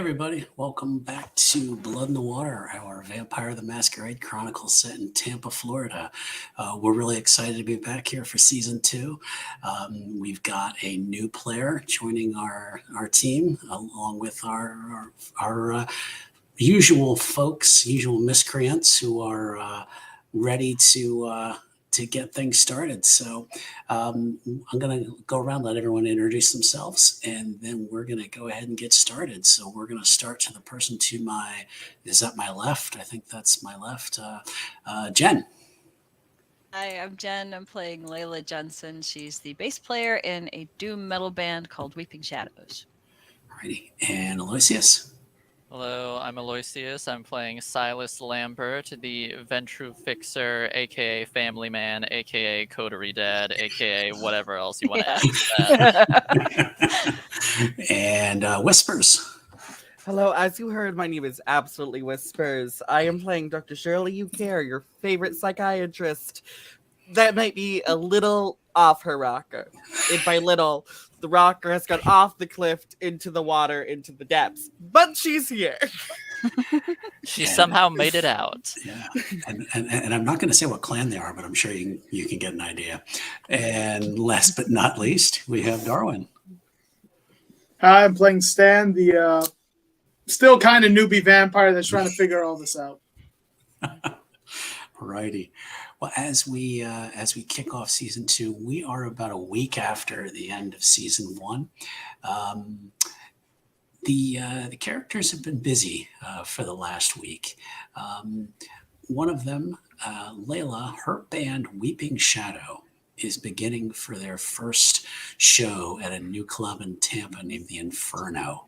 everybody, welcome back to Blood in the Water, our Vampire the Masquerade Chronicle set in Tampa, Florida. We're really excited to be back here for season two. We've got a new player joining our team, along with our usual folks, usual miscreants who are ready to get things started. So I'm going to go around, let everyone introduce themselves, and then we're going to go ahead and get started. So we're going to start to the person to my, is that my left? I think that's my left. Jen. Hi, I'm Jen. I'm playing Layla Jensen. She's the bass player in a doom metal band called Weeping Shadows. Alrighty. And Aloysius. Hello, I'm Aloysius. I'm playing Silas Lambert, the Ventru Fixer, aka Family Man, aka Coterie Dad, aka whatever else you want to add to that. And Whispers. Hello, as you heard, my name is absolutely Whispers. I am playing Dr. Shirley You Care, your favorite psychiatrist. That might be a little off her rocker. And by little, the rocker has gone off the cliff into the water, into the depths. But she's here. She somehow made it out. Yeah, and I'm not going to say what clan they are, but I'm sure you can get an idea. And last but not least, we have Darwin. Hi, I'm playing Stan, the still kind of newbie vampire that's trying to figure all this out. Righty. Well, as we kick off season two, we are about a week after the end of season one. The characters have been busy for the last week. One of them, Layla, her band Weeping Shadow is beginning for their first show at a new club in Tampa named the Inferno.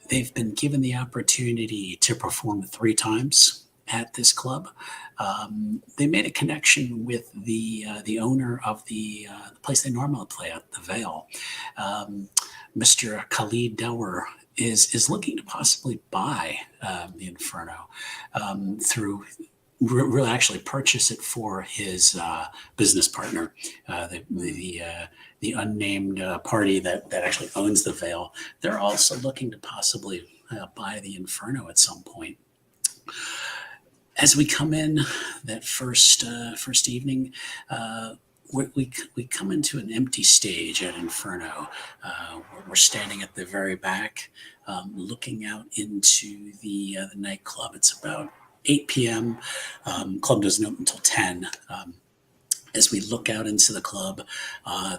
They've been given the opportunity to perform 3 times at this club. They made a connection with the owner of the place they normally play at, the Vale. Mr. Khalid Dower is looking to possibly buy the Inferno through really actually purchase it for his business partner, the unnamed party that actually owns the Vale. They're also looking to possibly buy the Inferno at some point. As we come in that first evening, we come into an empty stage at Inferno. We're standing at the very back, looking out into the nightclub. It's about 8 p.m. Club doesn't open until 10. As we look out into the club,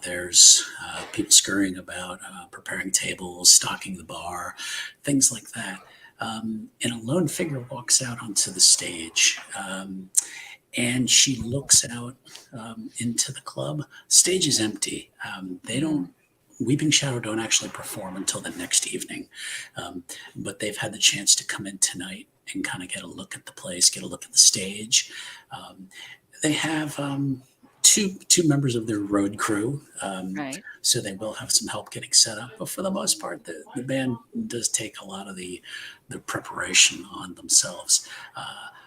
there's people scurrying about, preparing tables, stocking the bar, things like that. And a lone figure walks out onto the stage, and she looks out into the club. Stage is empty. Weeping Shadow don't actually perform until the next evening, but they've had the chance to come in tonight and kind of get a look at the place, get a look at the stage. They have two members of their road crew, Right. so they will have some help getting set up. But for the most part, the band does take a lot of the preparation on themselves.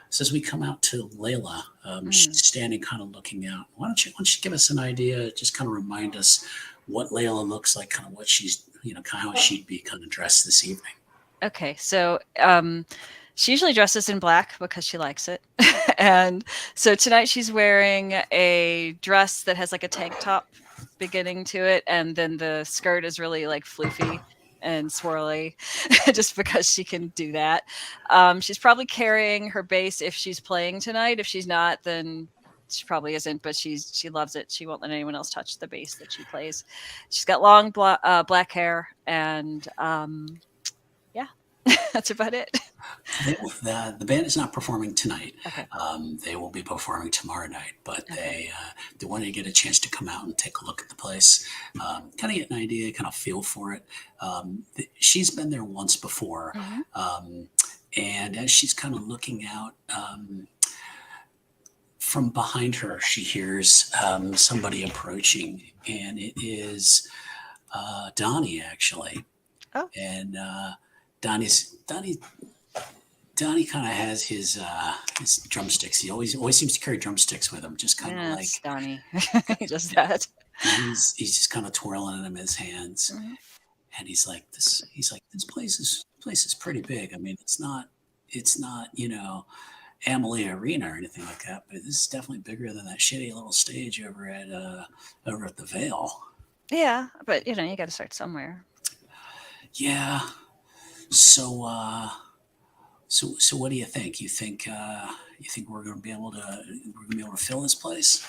So as we come out to Layla, she's standing kind of looking out. Why don't you give us an idea, just kind of remind us what Layla looks like, kind of what she's, kind of how she'd be kind of dressed this evening. Okay, so she usually dresses in black because she likes it. And so tonight she's wearing a dress that has like a tank top beginning to it, and then the skirt is really like floofy and swirly just because she can do that. She's probably carrying her bass if she's playing tonight. If she's not, then she probably isn't, but she loves it. She won't let anyone else touch the bass that she plays. She's got long black hair, and yeah, that's about it. The band is not performing tonight. Okay. They will be performing tomorrow night, but they wanted to get a chance to come out and take a look at the place, kind of get an idea, kind of feel for it. She's been there once before, and as she's kind of looking out, from behind her, she hears somebody approaching, and it is Donnie, actually. Oh. And Donnie kind of has his drumsticks. He always seems to carry drumsticks with him, just kind of like Donnie. He does that. he's just kind of twirling them in his hands. and he's like, this place is pretty big. I mean, it's not Amalie Arena or anything like that, but this is definitely bigger than that shitty little stage over at the Vale. Yeah, but you got to start somewhere. Yeah. So what do you think? You think we're going to be able to fill this place?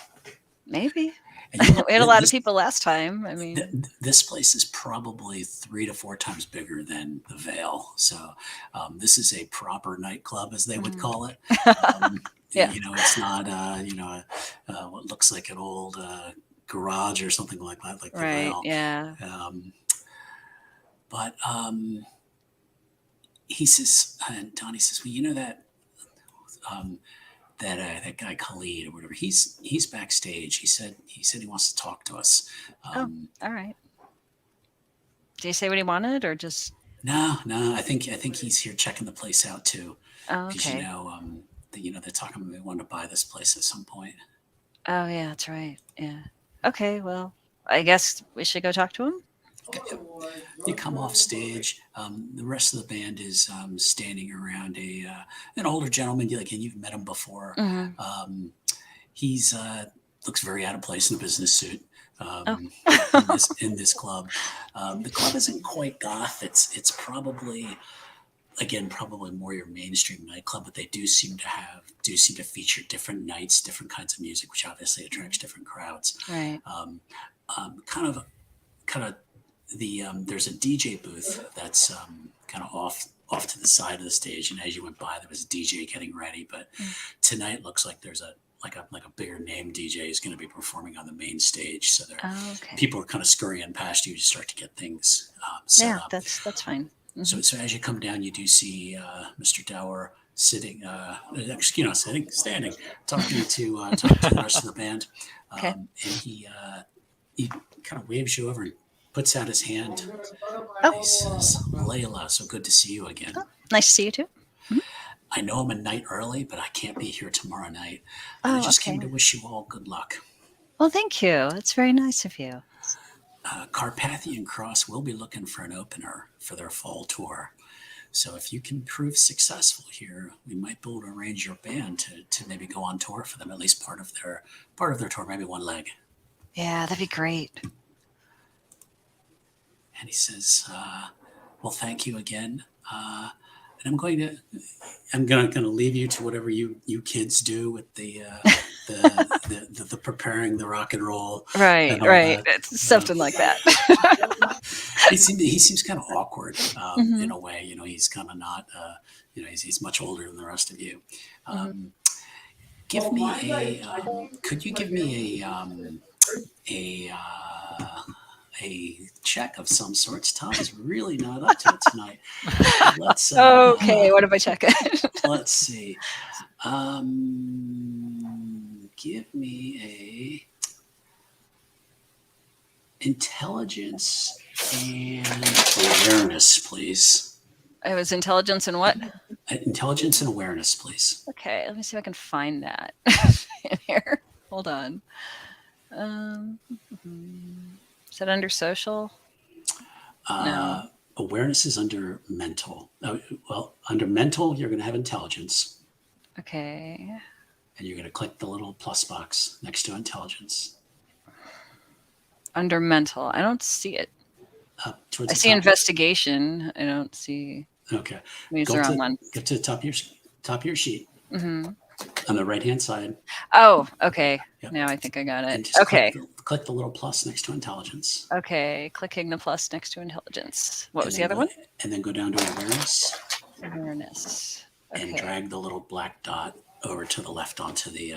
Maybe. And you know, We had a lot of this, people last time. I mean, this place is probably 3 to 4 times bigger than the Vale. So this is a proper nightclub, as they would call it. Yeah. It's not what looks like an old garage or something like that, like the right. Vale. Yeah. But he says, and Donnie says, well, you know that that guy Khalid or whatever. He's backstage. He said he wants to talk to us. All right. Did he say what he wanted, or just? No. I think he's here checking the place out too. Oh, Because okay. they're talking about they want to buy this place at some point. Oh, yeah, that's right. Yeah. Okay. Well, I guess we should go talk to him. Okay. You come off stage. The rest of the band is standing around an older gentleman. You've met him before. Mm-hmm. He's looks very out of place in a business suit. In this club. The club isn't quite goth. It's probably more your mainstream nightclub, but they do seem to feature different nights, different kinds of music, which obviously attracts different crowds. Right. Kind of there's a DJ booth that's kind of off to the side of the stage, and as you went by, there was a DJ getting ready. But tonight looks like there's a bigger name DJ is going to be performing on the main stage. So people are kind of scurrying past you to start to get things set up. That's fine. Mm-hmm. So as you come down, you do see Mr. Dower sitting, standing, talking to the rest of the band. Okay. And he kind of waves you over and puts out his hand. Oh. He says, Layla, so good to see you again. Oh, nice to see you too. I know I'm a night early, but I can't be here tomorrow night. Oh, I just okay. came to wish you all good luck. Well, thank you. That's very nice of you. Carpathian Cross will be looking for an opener for their fall tour. So if you can prove successful here, we might be able to arrange your band to maybe go on tour for them, at least part of their tour, maybe one leg. Yeah, that'd be great. And he says, well, thank you again. And I'm going to leave you to whatever you kids do with the preparing the rock and roll. Right. It's something like that. He seems kind of awkward in a way. He's kind of not. He's much older than the rest of you. Could you give me a check of some sorts? Tom is really not up to it tonight. Let's. Okay, what if I check it? Let's see. Give me a intelligence and awareness, please. It was intelligence and what? Intelligence and awareness, please. Okay, let me see if I can find that in here. Hold on. Is that under social? No. Awareness is under mental. Under mental, you're going to have intelligence. Okay. And you're going to click the little plus box next to intelligence. Under mental, I don't see it. Towards I see investigation. I don't see. Okay. Maybe it's the wrong one. Get to the top of your sheet. Mm-hmm. On the right-hand side. Oh, okay. Yep. Now I think I got it. Okay. Click the little plus next to intelligence. Okay. Clicking the plus next to intelligence. What was the other one? And then go down to awareness. Awareness. Okay. And drag the little black dot over to the left onto the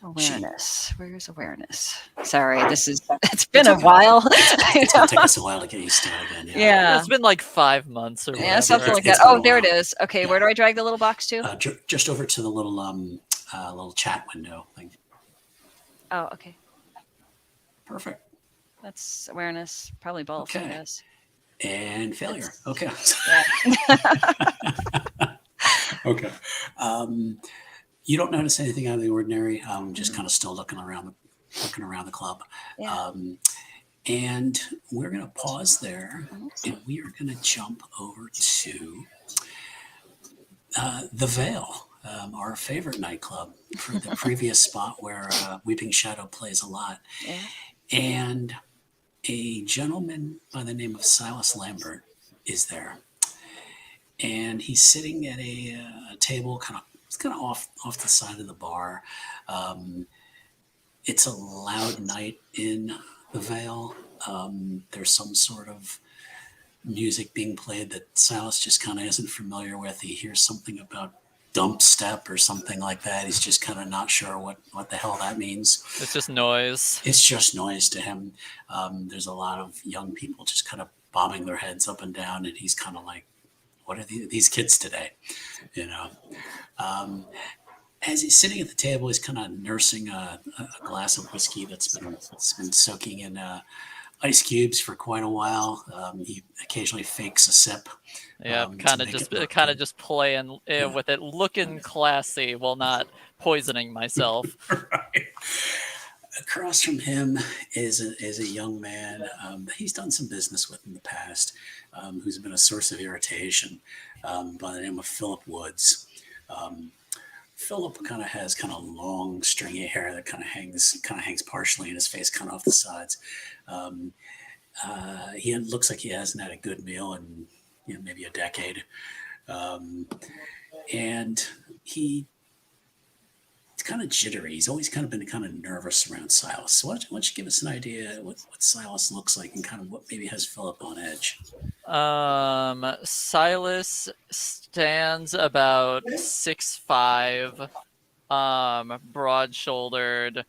awareness. Sheet. Where's awareness? Sorry, it's been a while. It's going to take us a while to get used to it again. Yeah. It's been like 5 months or whatever. Yeah, something like that. Oh, there it is. Okay, where do I drag the little box to? Just over to the little chat window thing. Oh, okay. Perfect. That's awareness. Probably both, I guess. And failure. Okay. Yeah. Okay. You don't notice anything out of the ordinary. Just kind of still looking around the club. Yeah. And we're going to pause there, and we are going to jump over to the Vale, our favorite nightclub, for the previous spot where Weeping Shadow plays a lot. Yeah. And a gentleman by the name of Silas Lambert is there. And he's sitting at a table it's kind of off the side of the bar. It's a loud night in the Vale. There's some sort of music being played that Silas just kind of isn't familiar with. He hears something about dump step or something like that. He's just kind of not sure what the hell that means. It's just noise. It's just noise to him. There's a lot of young people just kind of bobbing their heads up and down, and he's kind of like, what are these kids today? You know? As he's sitting at the table, he's kind of nursing a glass of whiskey that's been soaking in ice cubes for quite a while. He occasionally fakes a sip. Yeah, to kind of make just it look kind of good. just playing with it, looking classy while not poisoning myself. Right. Across from him is a young man that he's done some business with in the past, who's been a source of irritation, by the name of Philip Woods. Philip kind of has kind of long, stringy hair that kind of hangs partially in his face, kind of off the sides. He looks like he hasn't had a good meal in maybe a decade, and he's kind of jittery. He's always kind of been kind of nervous around Silas. So why don't you give us an idea what Silas looks like and kind of what maybe has Philip on edge? Silas stands about 6'5", broad-shouldered,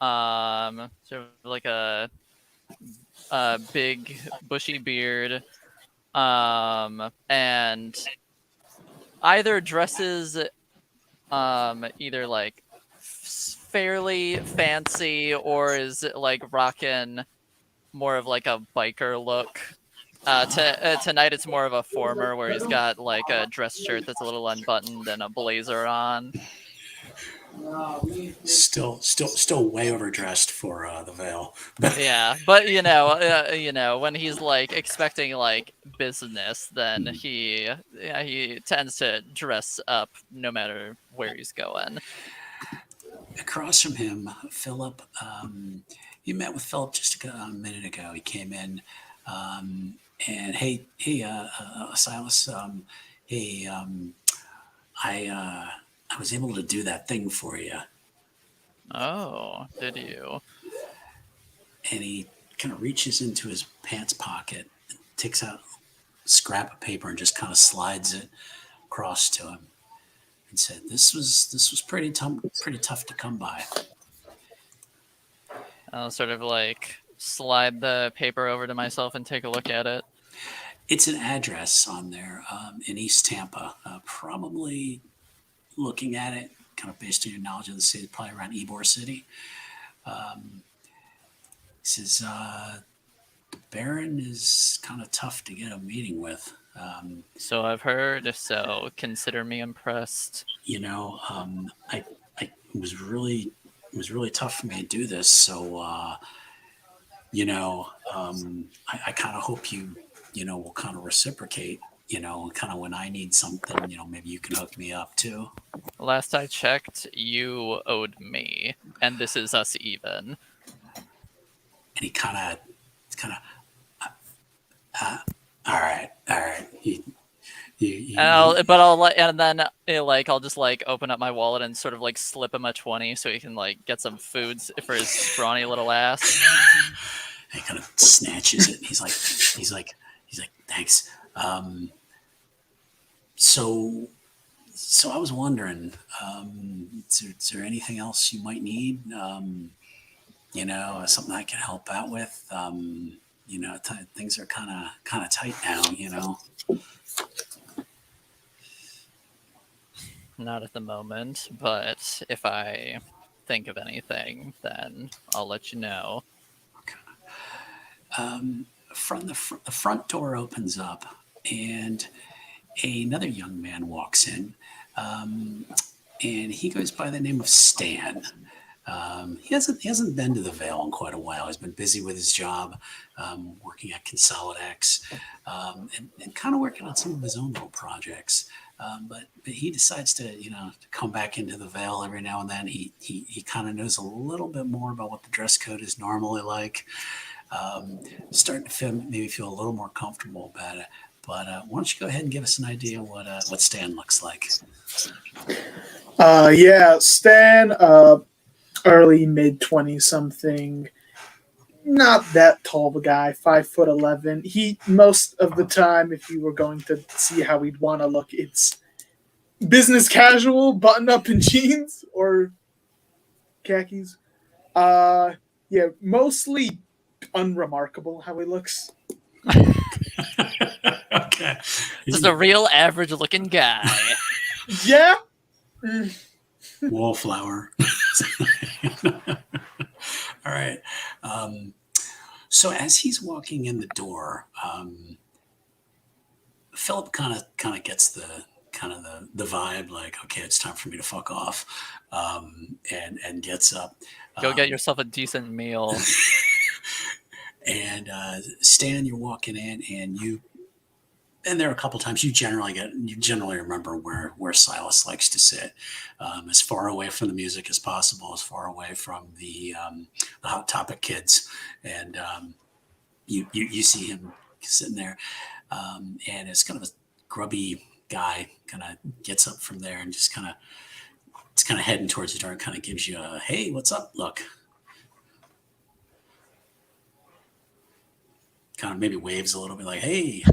sort of like a big bushy beard, and either dresses either like fairly fancy or is like rocking more of like a biker look. Tonight it's more of a former where he's got like a dress shirt that's a little unbuttoned and a blazer on. Still way overdressed for the Vale. Yeah, but you know, when he's like expecting like business, then he tends to dress up no matter where he's going. Across from him, Philip. You met with Philip just a minute ago. He came in, and hey, Silas. Hey, I was able to do that thing for you. Oh, did you? And he kind of reaches into his pants pocket, and takes out a scrap of paper, and just kind of slides it across to him, and said, "This was pretty tough to come by." I'll sort of like slide the paper over to myself and take a look at it. It's an address on there in East Tampa. Probably looking at it, kind of based on your knowledge of the city, probably around Ybor City. He says, the Baron is kind of tough to get a meeting with. So I've heard, so consider me impressed. I it was really tough for me to do this. So, I kind of hope you will kind of reciprocate, kind of when I need something, maybe you can hook me up too. Last I checked, you owed me, and this is us even. And he kind of, all right. I'll just like open up my wallet and sort of like slip him a 20 so he can like get some foods for his scrawny little ass. He kind of snatches it. He's like, thanks. So I was wondering, is there anything else you might need? Something I can help out with. Things are kind of tight now. Not at the moment, but if I think of anything, then I'll let you know. From the front door opens up, and another young man walks in, and he goes by the name of Stan. He hasn't been to the Vale in quite a while. He's been busy with his job, working at Consolidex, and kind of working on some of his own little projects. But he decides to come back into the Vale every now and then. He kind of knows a little bit more about what the dress code is normally like. Starting to maybe feel a little more comfortable about it. But why don't you go ahead and give us an idea what Stan looks like? Yeah, Stan, early mid 20 something, not that tall of a guy, 5'11". He most of the time, if you were going to see how he'd want to look, it's business casual, button up and jeans or khakis. Yeah, mostly unremarkable how he looks. Okay. Just a real average looking guy. Yeah. Wallflower. All right. So as he's walking in the door, Philip kind of gets the vibe, like, okay, it's time for me to fuck off, and gets up. Go get yourself a decent meal. And Stan, you're walking in, and there are a couple times you generally remember where Silas likes to sit, as far away from the music as possible, as far away from the Hot Topic kids, and you see him sitting there, and it's kind of a grubby guy, kind of gets up from there and just kind of heading towards the door and kind of gives you a, hey, what's up look. Kind of maybe waves a little bit like, hey.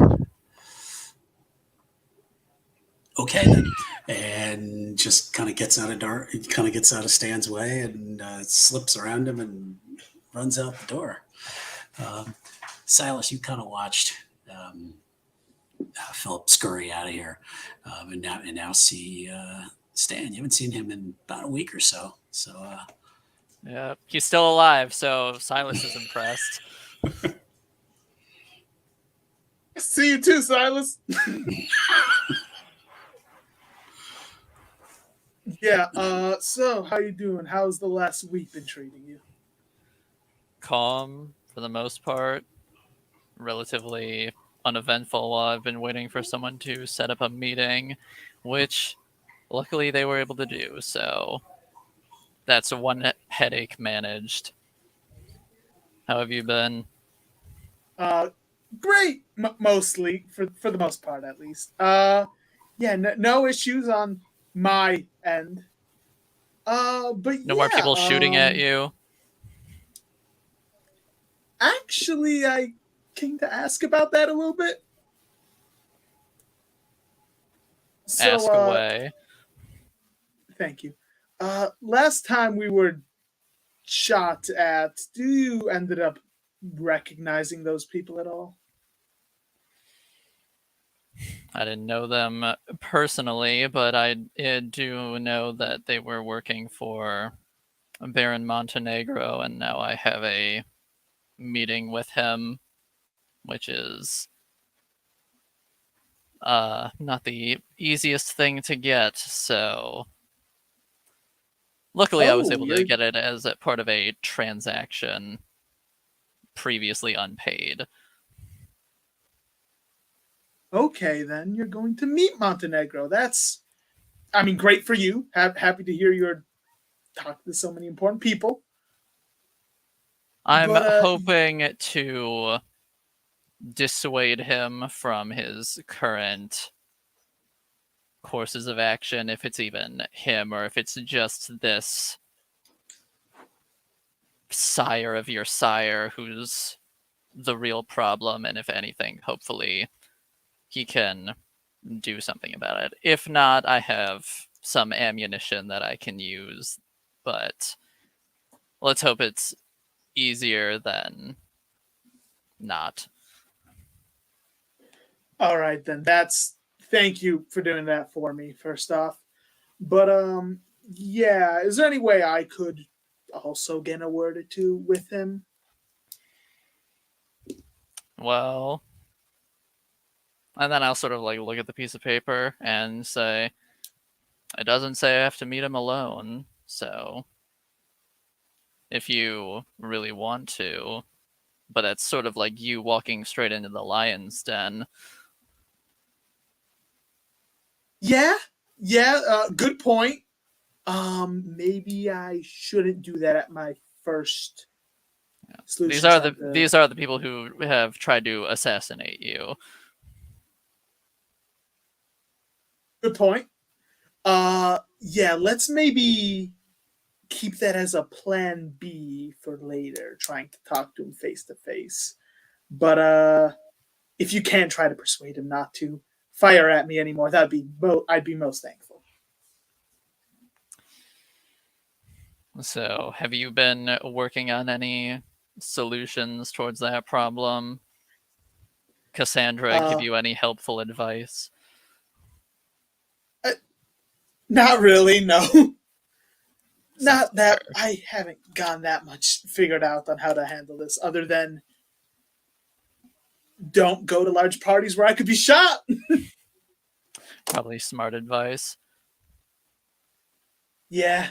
Okay then. And just kind of gets out of Stan's way and slips around him and runs out the door. Silas, you kind of watched Philip scurry out of here, and now see Stan. You haven't seen him in about a week or so. So Yeah, he's still alive, so Silas is impressed. See you too, Silas. Yeah, so how you doing? How's the last week been treating you? Calm for the most part, relatively uneventful while I've been waiting for someone to set up a meeting, which luckily they were able to do, so that's one headache managed. How have you been? Great, mostly for the most part, at least. Yeah, no issues on my end. But No yeah, more people shooting at you? Actually, I came to ask about that a little bit. So, Ask away. Thank you. Last time we were shot at, do you ended up recognizing those people at all? I didn't know them personally, but I do know that they were working for Baron Montenegro, and now I have a meeting with him, which is not the easiest thing to get, so luckily I was able to get it as a part of a transaction previously unpaid. Okay, then you're going to meet Montenegro. That's, great for you. Happy to hear you're talking to so many important people. I'm hoping to dissuade him from his current courses of action, if it's even him or if it's just this sire of your sire who's the real problem, and if anything, hopefully he can do something about it. If not, I have some ammunition that I can use, but let's hope it's easier than not. All right, then. Thank you for doing that for me, first off. But, yeah, is there any way I could also get a word or two with him? Well, and then I'll sort of like look at the piece of paper and say, it doesn't say I have to meet him alone, so if you really want to. But that's sort of like you walking straight into the lion's den. Yeah, good point. Maybe I shouldn't do that at my first These solution are check. the people who have tried to assassinate you. Good point. Yeah, let's maybe keep that as a plan B for later, trying to talk to him face to face. But if you can try to persuade him not to fire at me anymore, I'd be most thankful. So, have you been working on any solutions towards that problem? Cassandra, give you any helpful advice? Not really, no. Not that Fair. I haven't gotten that much figured out on how to handle this, other than don't go to large parties where I could be shot. Probably smart advice. Yeah.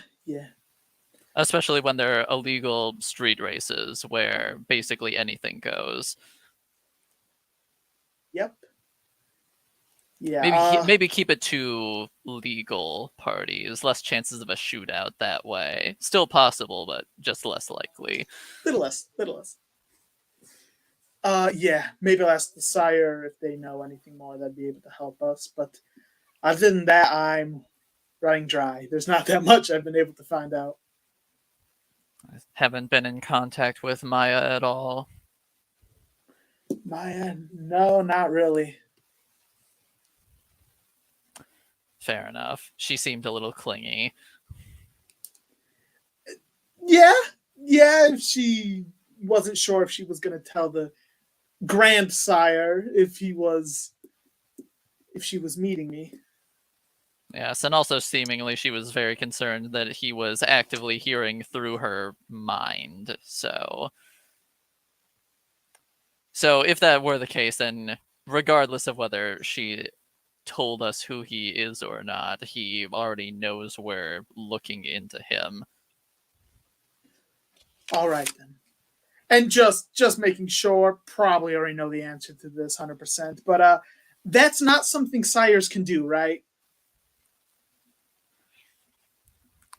Especially when they're illegal street races where basically anything goes. Yep. Yeah. Maybe keep it to legal parties, less chances of a shootout that way. Still possible, but just less likely. Little less. Yeah. Maybe I'll ask the sire if they know anything more that'd be able to help us. But other than that, I'm running dry. There's not that much I've been able to find out. I haven't been in contact with Maya at all. Maya, no, not really. Fair enough. She seemed a little clingy. Yeah. If she wasn't sure if she was going to tell the grandsire if she was meeting me. Yes, and also seemingly she was very concerned that he was actively hearing through her mind. So if that were the case, then regardless of whether she told us who he is or not, he already knows we're looking into him. All right then. And just making sure, probably already know the answer to this 100%. But that's not something sires can do, right?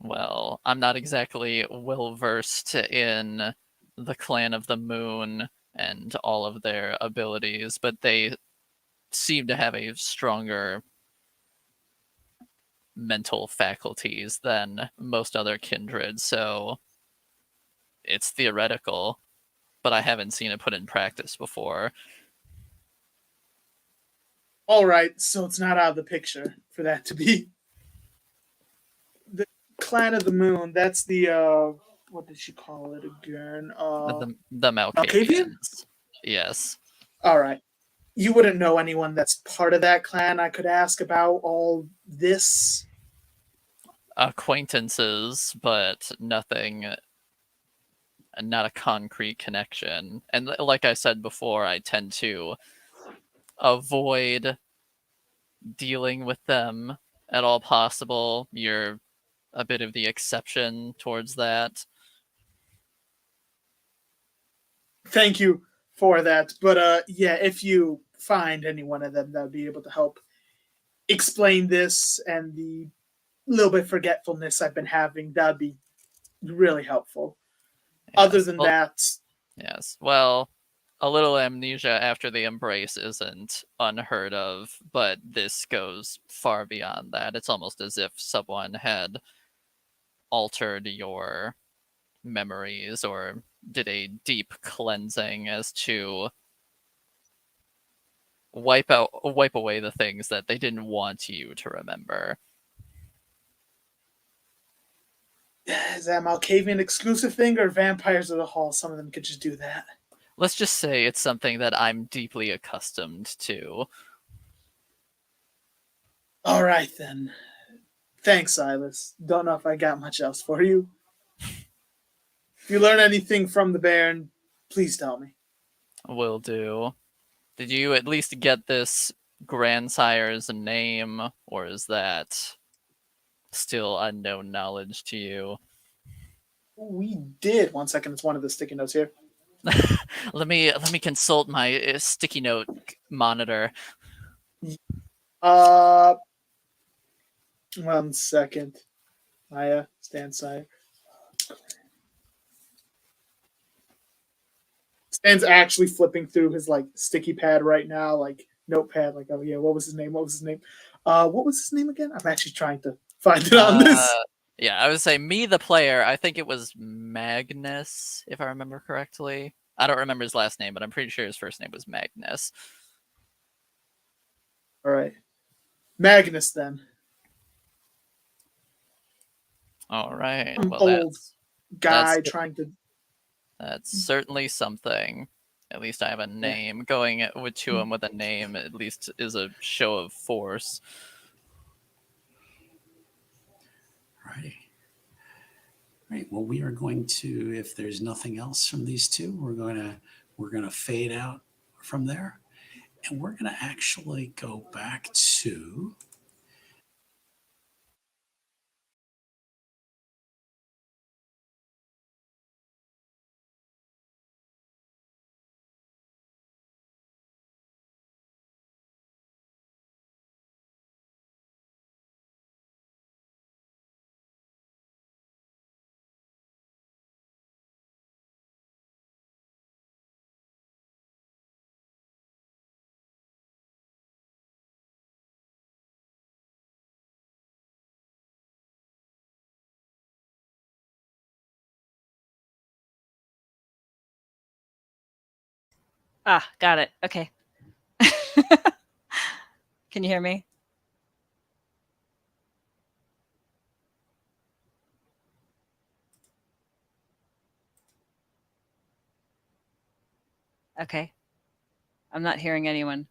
Well, I'm not exactly well versed in the Clan of the Moon and all of their abilities, but they seem to have a stronger mental faculties than most other kindred, so it's theoretical, but I haven't seen it put in practice before. All right, so it's not out of the picture for that to be the Clan of the Moon. That's the what did she call it again? The Malkavians. Yes. All right. You wouldn't know anyone that's part of that clan I could ask about all this? Acquaintances, but nothing, not a concrete connection. And like I said before, I tend to avoid dealing with them at all possible. You're a bit of the exception towards that. Thank you for that. But yeah, if you find any one of them that would be able to help explain this and the little bit of forgetfulness I've been having, that would be really helpful. Yes. Other than that, yes. Well, a little amnesia after the embrace isn't unheard of, but this goes far beyond that. It's almost as if someone had altered your memories or did a deep cleansing as to wipe away the things that they didn't want you to remember. is that Malkavian exclusive thing or Vampires of the Hall? Some of them could just do that. Let's just say it's something that I'm deeply accustomed to. All right then. Thanks, Silas. Don't know if I got much else for you. If you learn anything from the Baron, please tell me. Will do. Did you at least get this grandsire's name, or is that still unknown knowledge to you? We did. 1 second. It's one of the sticky notes here. Let me consult my sticky note monitor. 1 second. Maya, stand side. Stan's actually flipping through his like sticky pad right now, like notepad. Like, oh yeah, what was his name? What was his name? What was his name again? I'm actually trying to find it on this. Yeah, I would say me, the player. I think it was Magnus, if I remember correctly. I don't remember his last name, but I'm pretty sure his first name was Magnus. All right, Magnus. Then All right. some Well, old guy that's trying to. certainly something. At least I have a name. Going to him with a name at least is a show of force. Right. Right. Well, we are going to, if there's nothing else from these two, we're gonna fade out from there, and we're gonna actually go back to Ah, got it. Okay. Can you hear me? Okay. I'm not hearing anyone.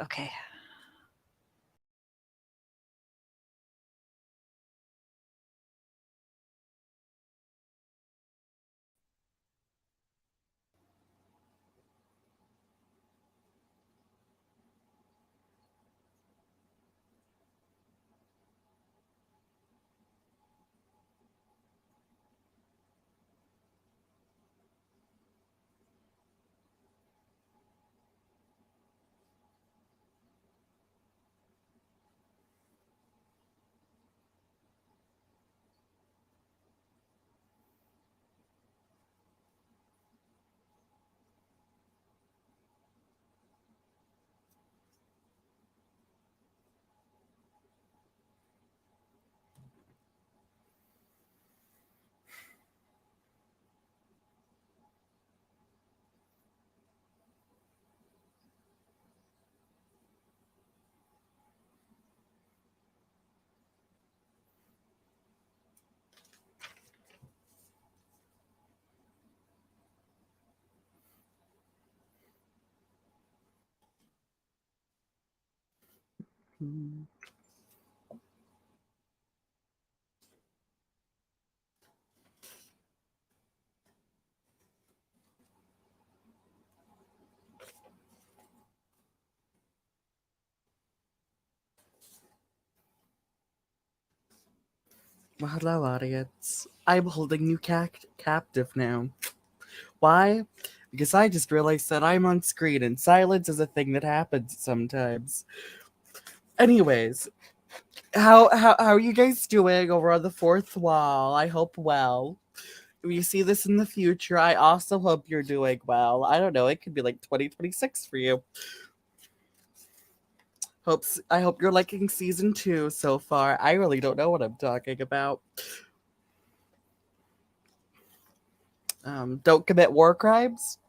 Okay. Well, hello, audience. I'm holding you captive now. Why? Because I just realized that I'm on screen and silence is a thing that happens sometimes. Anyways, how are you guys doing over on the fourth wall? I hope well. If you see this in the future, I also hope you're doing well. I don't know, it could be like 2026 for you. I hope you're liking season 2 so far. I really don't know what I'm talking about. Don't commit war crimes.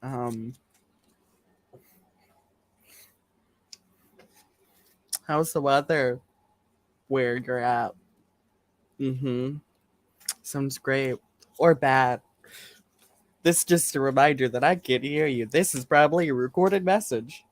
um how's the weather where you're at? Mm-hmm. Sounds great. Or bad. This is just a reminder that I can't hear you. This is probably a recorded message.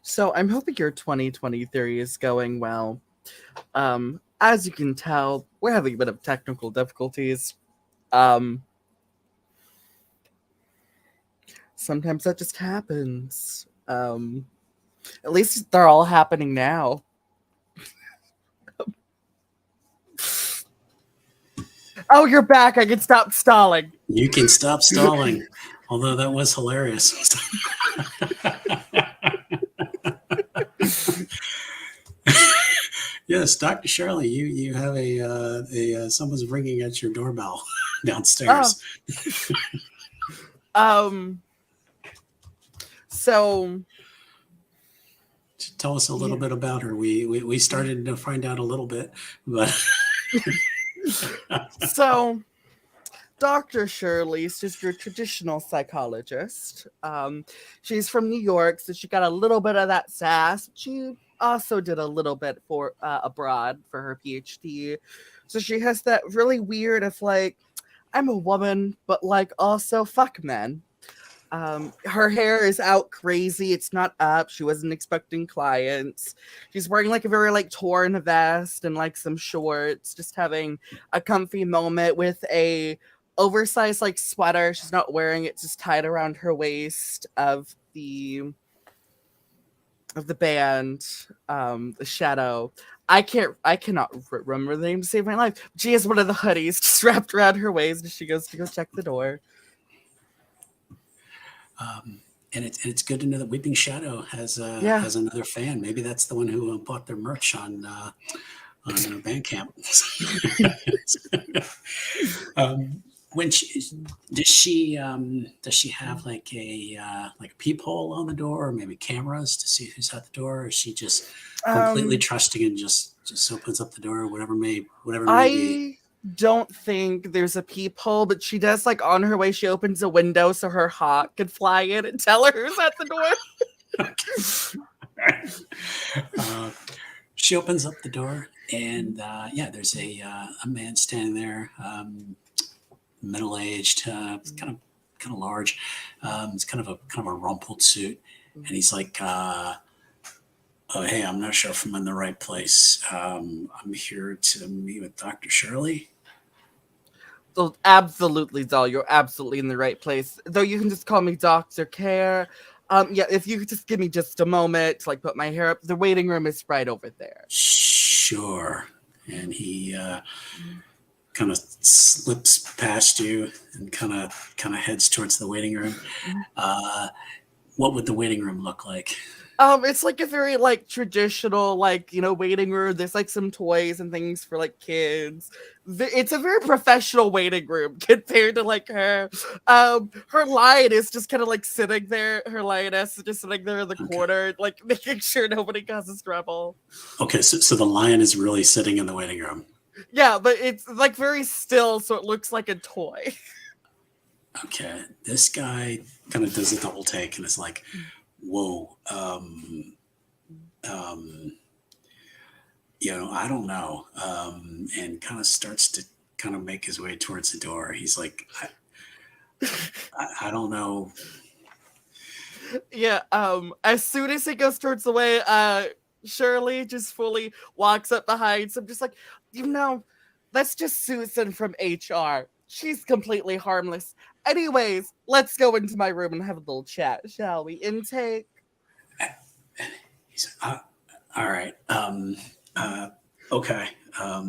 So I'm hoping your 2023 is going well. As you can tell, we're having a bit of technical difficulties. Sometimes that just happens. At least they're all happening now. Oh, you're back. I can stop stalling. You can stop stalling. Although that was hilarious. Yes, Dr. Shirley, you have a someone's ringing at your doorbell downstairs. So Tell us a little bit about her. We started to find out a little bit, but so Dr. Shirley's just your traditional psychologist. She's from New York, so she got a little bit of that sass. She also did a little bit for abroad for her PhD. So she has that really weird of like, I'm a woman, but like also fuck men. Her hair is out crazy. It's not up. She wasn't expecting clients. She's wearing like a very like torn vest and like some shorts, just having a comfy moment with a oversized like sweater. She's not wearing it, just tied around her waist of the band, the Shadow. I cannot remember the name to save my life. She has one of the hoodies just wrapped around her waist as she goes to go check the door. and it's good to know that Weeping Shadow has another fan. Maybe that's the one who bought their merch on Bandcamp. When does she have like a peephole on the door, or maybe cameras to see who's at the door? Or is she just completely trusting and just opens up the door, whatever may be? Don't think there's a peephole, but she does like on her way. She opens a window so her hawk can fly in and tell her who's at the door. She opens up the door, and there's a man standing there, middle-aged, kind of large. It's kind of a rumpled suit, and he's like, "Oh, hey, I'm not sure if I'm in the right place. I'm here to meet with Dr. Shirley." So absolutely, Doll, you're absolutely in the right place. Though you can just call me Dr. Care. If you could just give me just a moment to like put my hair up. The waiting room is right over there. Sure. And he kind of slips past you and kind of heads towards the waiting room. What would the waiting room look like? It's like a very like traditional like waiting room. There's like some toys and things for like kids. It's a very professional waiting room compared to like her. Her lion is just kind of like sitting there. Her lioness is just sitting there in the corner, like making sure nobody causes trouble. Okay, so the lion is really sitting in the waiting room. Yeah, but it's like very still, so it looks like a toy. Okay, this guy kind of does a double take and is like, whoa, I don't know, and kind of starts to kind of make his way towards the door. He's like, I don't know. Yeah, as soon as he goes towards the way, Shirley just fully walks up behind him, just like, that's just Susan from HR. She's completely harmless. Anyways, let's go into my room and have a little chat, shall we? Intake? He's all right. Okay. All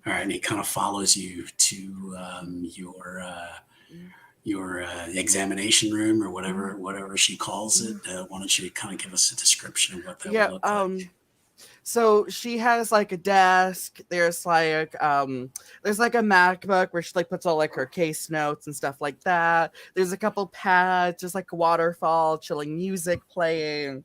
right. And he kind of follows you to your examination room or whatever she calls it. Why don't you kind of give us a description of what that would look like? So she has like a desk. There's like a MacBook where she like puts all like her case notes and stuff like that. There's a couple pads, just like a waterfall, chilling music playing.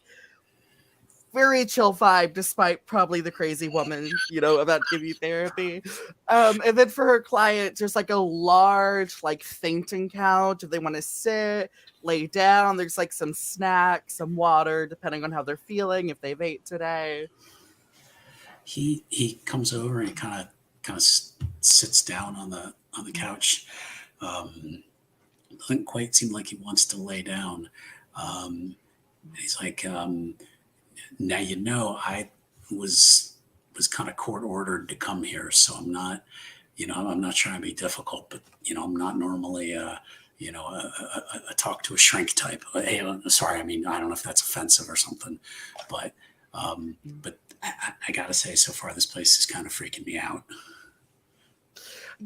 Very chill vibe, despite probably the crazy woman, about to give you therapy. And then for her clients, there's like a large, like fainting couch if they want to sit, lay down. There's like some snacks, some water, depending on how they're feeling, if they've ate today. He comes over and he kind of sits down on the couch. Doesn't quite seem like he wants to lay down. He's like, now I was kind of court ordered to come here, so I'm not, I'm not trying to be difficult, but I'm not normally a talk to a shrink type. Hey, sorry, I mean, I don't know if that's offensive or something, but I gotta say, so far this place is kind of freaking me out.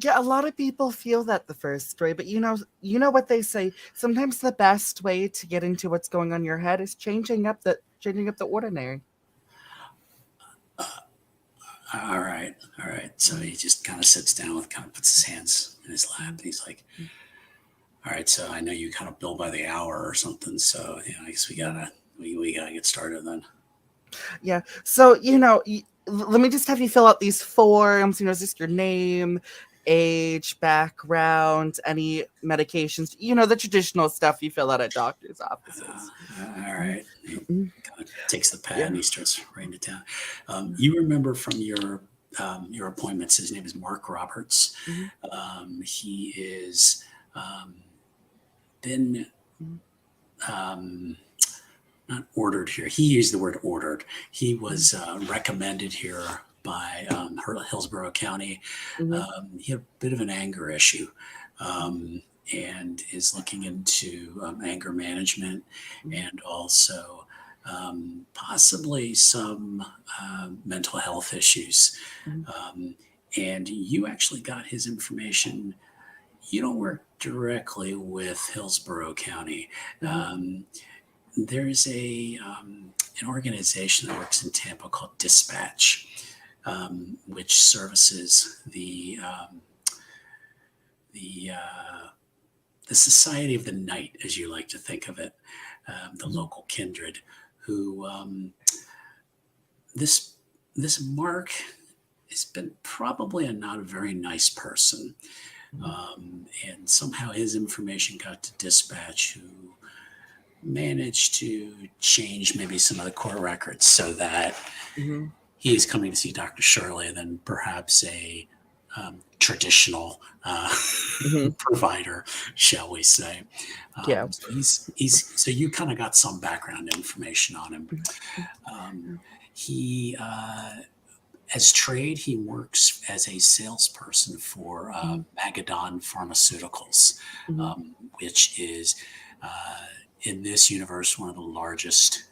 Yeah, a lot of people feel that the first story, but you know what they say. Sometimes the best way to get into what's going on in your head is changing up the ordinary. All right. So he just kind of sits down kind of puts his hands in his lap, and he's like, "All right, so I know you kind of bill by the hour or something, so I guess we gotta get started then." Yeah. So let me just have you fill out these forms. Just your name, age, background, any medications, the traditional stuff you fill out at doctor's offices. All right. He kind of takes the pad and he starts writing it down. You remember from your appointments, his name is Mark Roberts. He is been not ordered here. He used the word ordered. He was recommended here by Hillsborough County. He had a bit of an anger issue and is looking into anger management and also possibly some mental health issues. And you actually got his information. You don't work directly with Hillsborough County. There's an organization that works in Tampa called Dispatch, which services the Society of the Night, as you like to think of it, the local kindred. Who this Mark has been probably not a very nice person, and somehow his information got to Dispatch, who managed to change maybe some of the court records so that he is coming to see Dr. Shirley than perhaps a traditional provider, shall we say. So you kind of got some background information on him. He as trade, he works as a salesperson for Magadon Pharmaceuticals, which is in this universe, one of the largest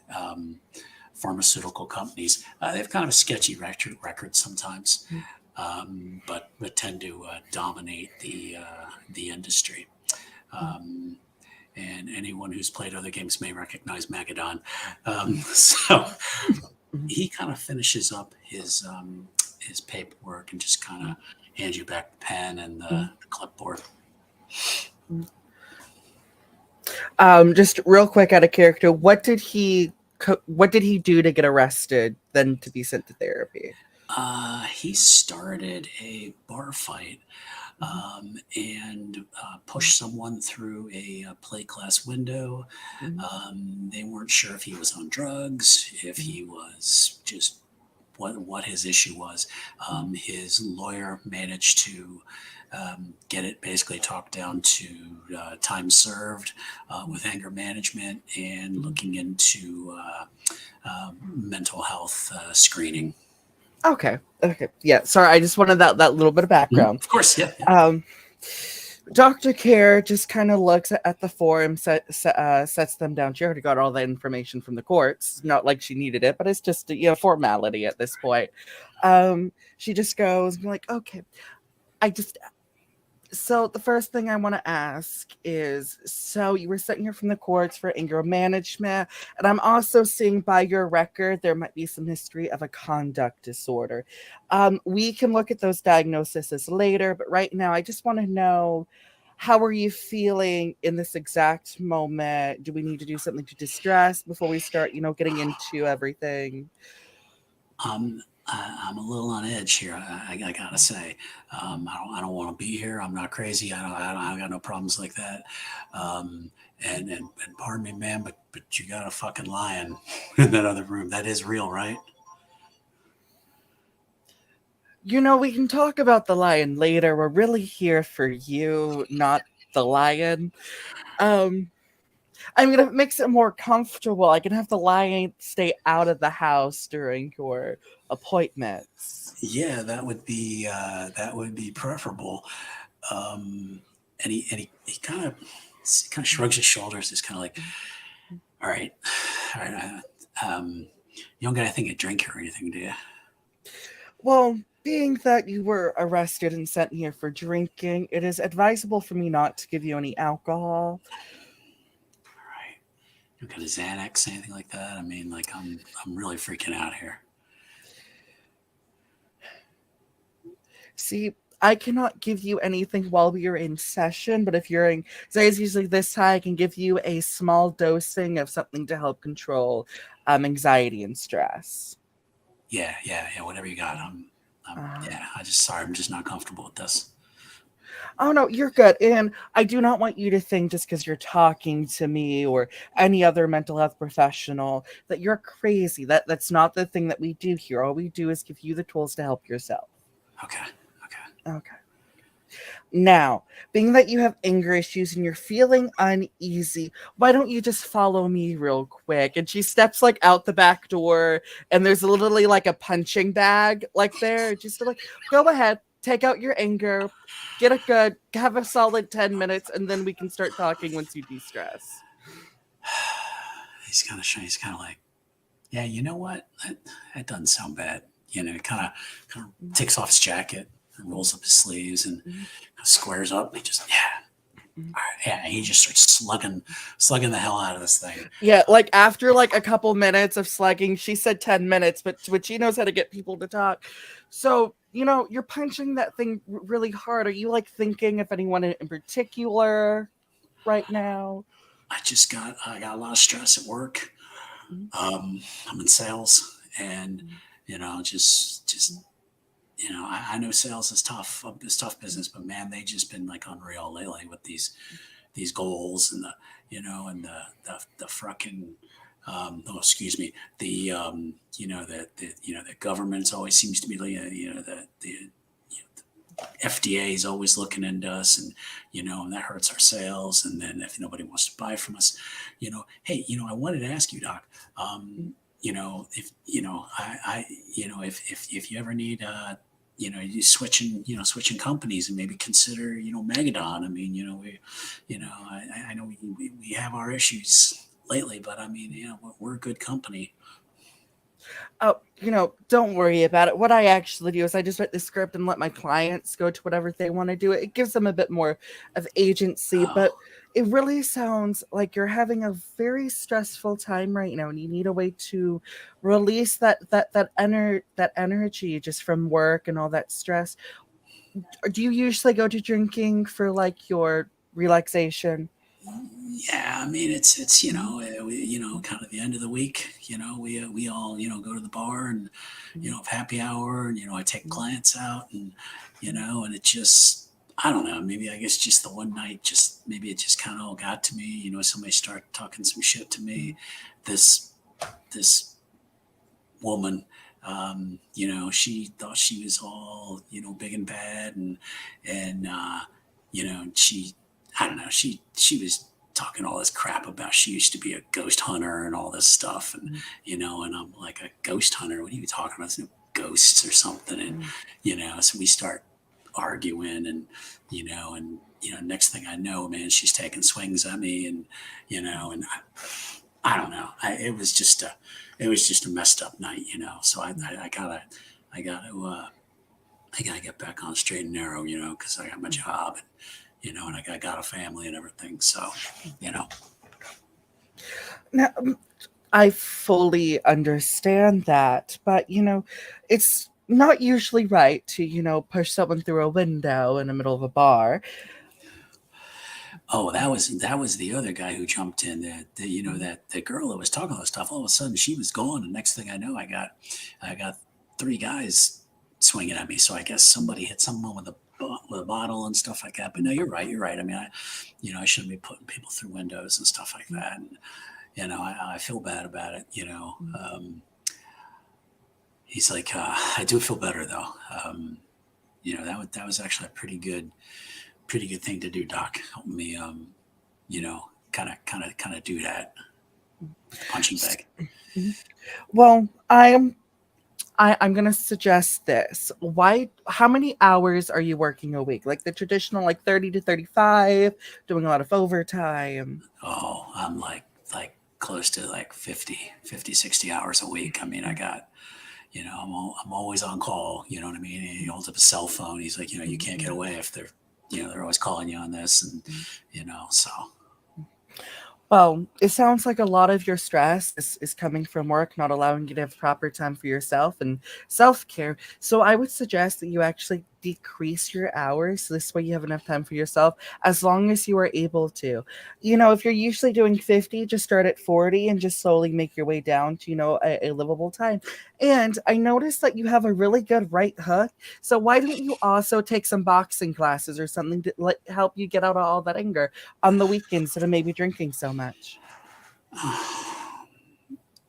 pharmaceutical companies. They have kind of a sketchy record sometimes, but tend to dominate the industry. And anyone who's played other games may recognize Magadon. So he kind of finishes up his paperwork and just kind of hands you back the pen and the clipboard. Just real quick out of character, what did he do to get arrested, then to be sent to therapy? He started a bar fight and pushed someone through a plate glass window. They weren't sure if he was on drugs, if he was just what his issue was. His lawyer managed to get it basically talked down to time served with anger management and looking into mental health screening. Okay. Yeah. Sorry, I just wanted that little bit of background. Of course, yeah. Dr. Care just kind of looks at the form, sets them down. She already got all the information from the courts. Not like she needed it, but it's just a formality at this point. She just goes like, okay, So the first thing I want to ask is, so you were sent here from the courts for anger management, and I'm also seeing by your record there might be some history of a conduct disorder. We can look at those diagnoses later, but right now I just want to know, how are you feeling in this exact moment? Do we need to do something to distress before we start, getting into everything? I'm a little on edge here. I gotta say, I don't want to be here. I'm not crazy. I got no problems like that. Um, and pardon me, man, but you got a fucking lion in that other room. That is real, right? We can talk about the lion later. We're really here for you, not the lion. Um, I mean, if it makes it more comfortable, I can have the lion stay out of the house during your appointments. Yeah, that would be preferable. And he kind of shrugs his shoulders. It's kind of like, all right, all right. You don't got anything to drink or anything, do you? Well, being that you were arrested and sent here for drinking, it is advisable for me not to give you any alcohol. All right. You don't got a Xanax, anything like that? I mean, like I'm really freaking out here. See, I cannot give you anything while we are in session, but if you're in, so it's usually this high, I can give you a small dosing of something to help control anxiety and stress. Yeah. Whatever you got. Yeah. Sorry, I'm just not comfortable with this. Oh no, you're good. And I do not want you to think just because you're talking to me or any other mental health professional that you're crazy. That's not the thing that we do here. All we do is give you the tools to help yourself. Okay. Okay. Now, being that you have anger issues and you're feeling uneasy, why don't you just follow me real quick? And she steps like out the back door, and there's literally like a punching bag like there. Just like, go ahead, take out your anger, get it good, have a solid 10 minutes, and then we can start talking once you de-stress. He's kind of shy. He's kind of like, yeah, you know what? That doesn't sound bad. Kind of takes off his jacket and rolls up his sleeves and squares up. And he just, all right, yeah. He just starts slugging the hell out of this thing. Yeah, like after like a couple minutes of slugging, she said 10 minutes, but she knows how to get people to talk. So, you're punching that thing really hard. Are you like thinking of anyone in particular right now? I got a lot of stress at work. I'm in sales, and just I know sales is tough. It's tough business, but man, they just been like unreal lately with these goals and the fucking excuse me, the government's always seems to be like the FDA is always looking into us, and that hurts our sales. And then if nobody wants to buy from us, hey, I wanted to ask you, Doc, if if you ever need you switching companies and maybe consider Megadon. I mean, I know we have our issues lately, but I mean, we're a good company. Oh, don't worry about it. What I actually do is I just write the script and let my clients go to whatever they want to do. It gives them a bit more of agency, but it really sounds like you're having a very stressful time right now, and you need a way to release that energy just from work and all that stress. Do you usually go to drinking for like your relaxation? Yeah, I mean it's kind of the end of the week. We all go to the bar and have happy hour, and I take clients out, and and it just, I don't know, maybe I guess just the one night, just maybe it just kind of all got to me. Somebody started talking some shit to me. This woman, she thought she was all big and bad, and she, I don't know, she was talking all this crap about she used to be a ghost hunter and all this stuff, and and I'm like, a ghost hunter? What are you talking about? There's no ghosts or something. And so we start arguing, and next thing I know, man, she's taking swings at me, and and I don't know. It was just a messed up night, So I gotta I gotta get back on the straight and narrow, because I got my job, and and I got a family and everything. So, Now, I fully understand that, but it's not usually right to, push someone through a window in the middle of a bar. Oh, that was the other guy who jumped in. That the girl that was talking all this stuff. All of a sudden, she was gone, and next thing I know, I got three guys swinging at me. So I guess somebody hit someone with a bottle and stuff like that. But no, you're right. You're right. I mean, I shouldn't be putting people through windows and stuff like that. And I feel bad about it. He's like, I do feel better though. That was actually a pretty good thing to do, Doc. Help me, kind of do that punching bag. Well, I'm gonna suggest this. How many hours are you working a week? Like the traditional, like 30 to 35, doing a lot of overtime? Oh, I'm like close to like 50, 60 hours a week. I mean, I got, I'm always on call. You know what I mean? He holds up a cell phone. He's like, you can't get away if they're always calling you on this, and so. Well, it sounds like a lot of your stress is coming from work, not allowing you to have proper time for yourself and self-care. So I would suggest that you actually decrease your hours. So this way you have enough time for yourself as long as you are able to. If you're usually doing 50, just start at 40 and just slowly make your way down to, a livable time. And I noticed that you have a really good right hook. So why don't you also take some boxing classes or something to help you get out of all that anger on the weekends instead of maybe drinking so much?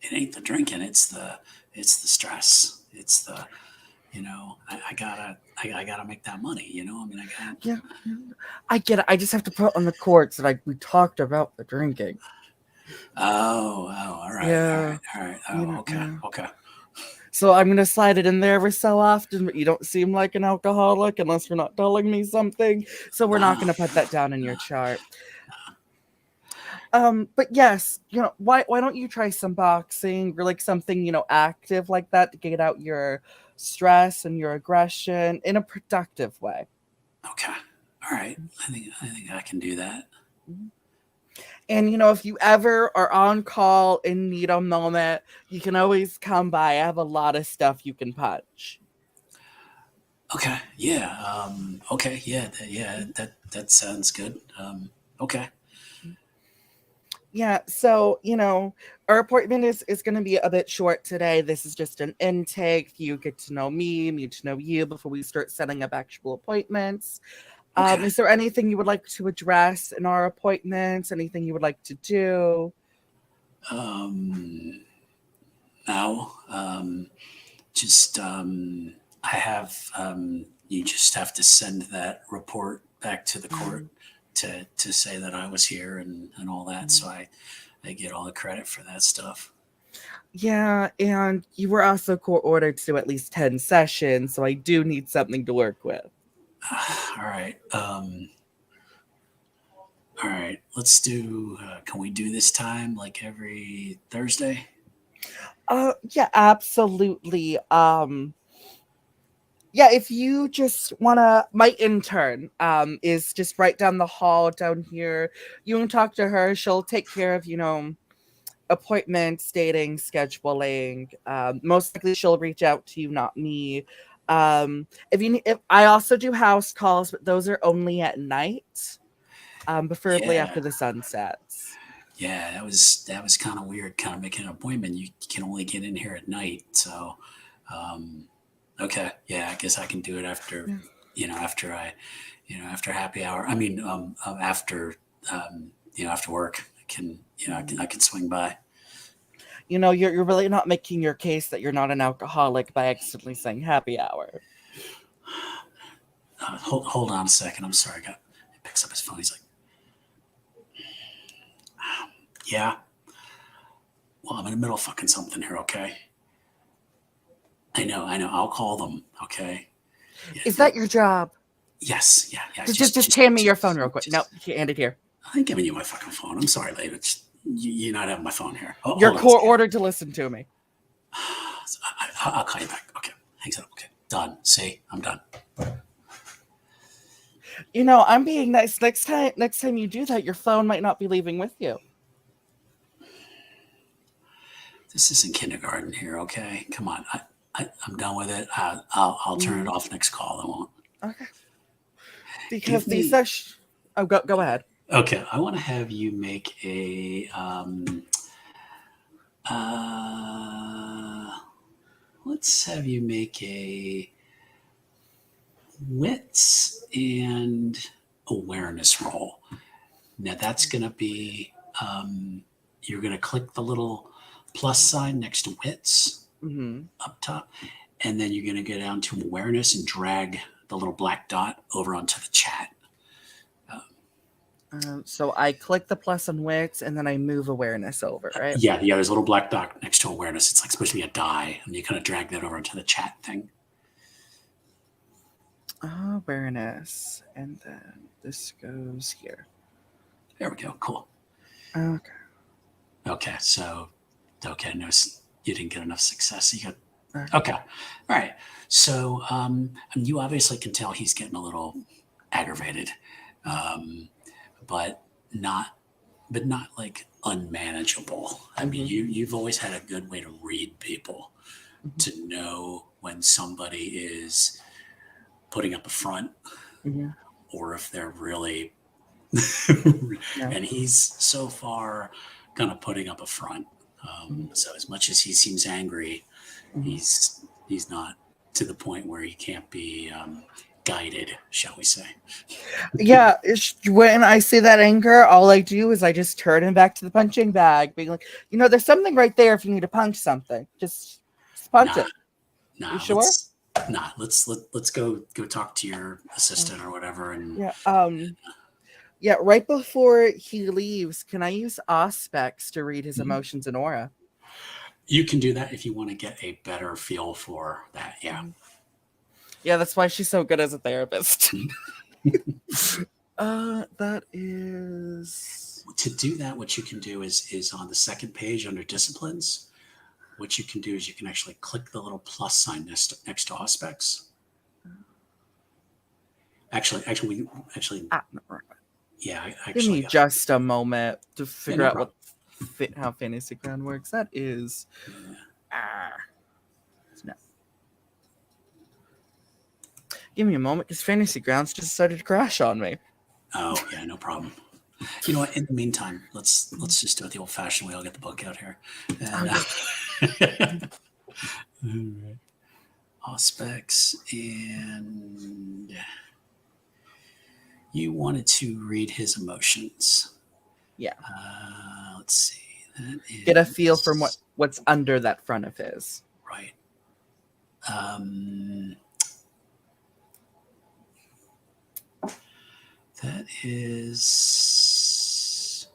It ain't the drinking, it's the stress. It's the, I gotta make that money. I mean, I got. Yeah, I get it. I just have to put on the courts that we talked about the drinking. Oh, all right, Yeah, all right. Oh, okay, yeah. okay. So I'm gonna slide it in there every so often, but you don't seem like an alcoholic unless you're not telling me something. So we're not No, gonna put that down in your chart. But yes, why don't you try some boxing or like something, active like that to get out your stress and your aggression in a productive way. okay, all right. I think I can do that. And if you ever are on call and need a moment, you can always come by. I have a lot of stuff you can punch. Okay, yeah. Okay, yeah, that sounds good. Okay. Yeah, so our appointment is going to be a bit short today. This is just an intake. You get to know me to know you before we start setting up actual appointments. Okay. Is there anything you would like to address in our appointments? Anything you would like to do? Now, just I have you just have to send that report back to the court to say that I was here and all that. So I get all the credit for that stuff. Yeah, and you were also court ordered to do at least 10 sessions, so I do need something to work with. All right. All right. Let's do. Can we do this time like every Thursday? Yeah, absolutely. Yeah, if you just wanna, my intern is just right down the hall down here. You can talk to her. She'll take care of, appointments, dating, scheduling. Most likely she'll reach out to you, not me. If I also do house calls, but those are only at night, preferably Yeah. after the sun sets. Yeah, that was kind of weird. Kind of making an appointment. You can only get in here at night. So, okay, yeah, I guess I can do it after, after after happy hour. I mean, after work. I can swing by. You're really not making your case that you're not an alcoholic by accidentally saying happy hour. Hold on a second. I'm sorry. He picks up his phone. He's like, yeah. Well, I'm in the middle of fucking something here. Okay. I know. I'll call them. Okay. Yeah, Is that your job? Yes. Yeah. Just hand me your phone real quick. No, hand it here. I'm giving you my fucking phone. I'm sorry, babe. You're not having my phone here. You're Hold on a court second. ordered to listen to me. I'll call you back. Okay. Hangs up. Okay. Done. See, I'm done. You know, I'm being nice. Next time you do that, your phone might not be leaving with you. This isn't kindergarten here, okay? Come on. I'm done with it. I'll turn it off next call. I won't. Okay. Because Give these me. Oh, go ahead. Okay, I want to have you make a. Let's have you make a wits and awareness roll. Now that's going to be. You're going to click the little plus sign next to wits up top, and then you're going to go down to awareness and drag the little black dot over onto the chat. So I click the plus on wits, and then I move awareness over, right? Yeah. There's a little black dot next to awareness. It's like supposed to be a die, and you kind of drag that over into the chat thing. Awareness, and then this goes here. There we go. Cool. Okay. Okay. So, no, you didn't get enough success. You got okay. All right. So, you obviously can tell he's getting a little aggravated, but not like unmanageable. I mean, you've always had a good way to read people, to know when somebody is putting up a front or if they're really and he's so far kind of putting up a front. So as much as he seems angry, he's not to the point where he can't be guided, shall we say. Yeah, when I see that anger, all I do is I just turn him back to the punching bag, being like, there's something right there if you need to punch something. Just punch it. You sure? Let's go talk to your assistant or whatever. And right before he leaves, can I use Auspex to read his emotions and aura? You can do that if you want to get a better feel for that. Yeah. Yeah, that's why she's so good as a therapist. That is... To do that, what you can do is on the second page under disciplines, what you can do is you can actually click the little plus sign next to Auspex. Actually, yeah. Give me just a moment to figure out how Fantasy Ground works. That is... No. Give me a moment, because Fantasy Grounds just started to crash on me. Oh, yeah, no problem. You know what? In the meantime, let's just do it the old-fashioned way. I'll get the book out here. And, all right. Auspex, and you wanted to read his emotions. Yeah. Let's see. That is... Get a feel from what's under that front of his. Right. That is...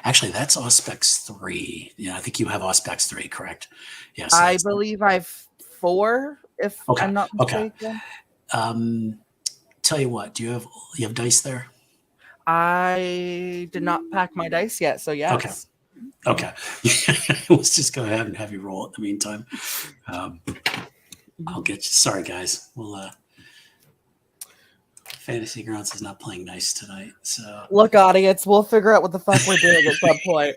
Actually, that's Auspex 3. Yeah, I think you have Auspex 3, correct? Yes. I believe I've 4, if I'm not mistaken. Tell you what, do you have dice there? I did not pack my dice yet, so yes. Okay. Let's just go ahead and have you roll in the meantime. I'll get you. Sorry, guys. We'll Fantasy Grounds is not playing nice tonight. So look, audience, we'll figure out what the fuck we're doing at some point.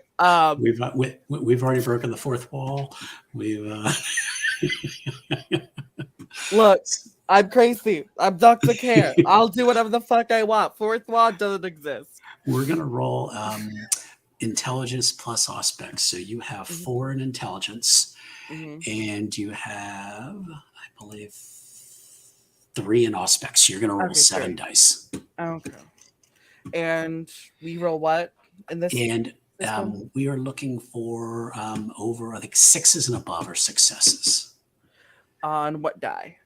We've already broken the fourth wall. Look, I'm crazy. I'm Dr. Care. I'll do whatever the fuck I want. Fourth wall doesn't exist. We're gonna roll intelligence plus Auspex. So you have 4 in intelligence, and you have, I believe, 3 in Auspex. So you're gonna roll 7 dice. Okay. And we roll what in this? And we are looking for over, I think, 6s and above, or successes. On what die?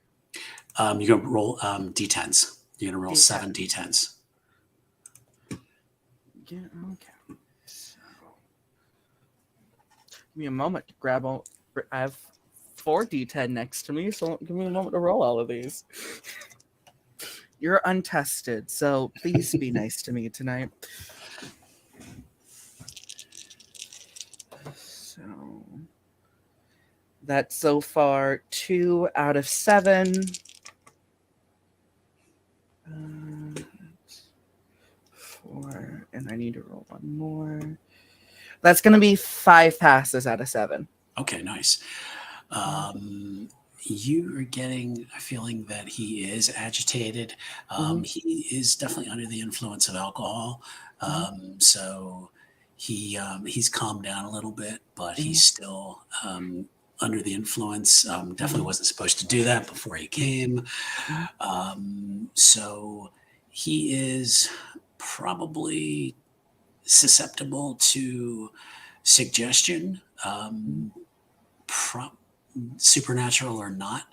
You're gonna roll d10s. You're gonna roll 7 d10s. Yeah. Okay. So, give me a moment to grab all. I have 4 d10 next to me, so give me a moment to roll all of these. You're untested, so please be nice to me tonight. So That's so far 2 out of 7. Uh, 4, and I need to roll one more. That's going to be 5 passes out of 7. Okay, nice. You are getting a feeling that he is agitated. He is definitely under the influence of alcohol. So he's calmed down a little bit, but he's still under the influence. Definitely wasn't supposed to do that before he came. So he is probably susceptible to suggestion. Pro- Supernatural or not,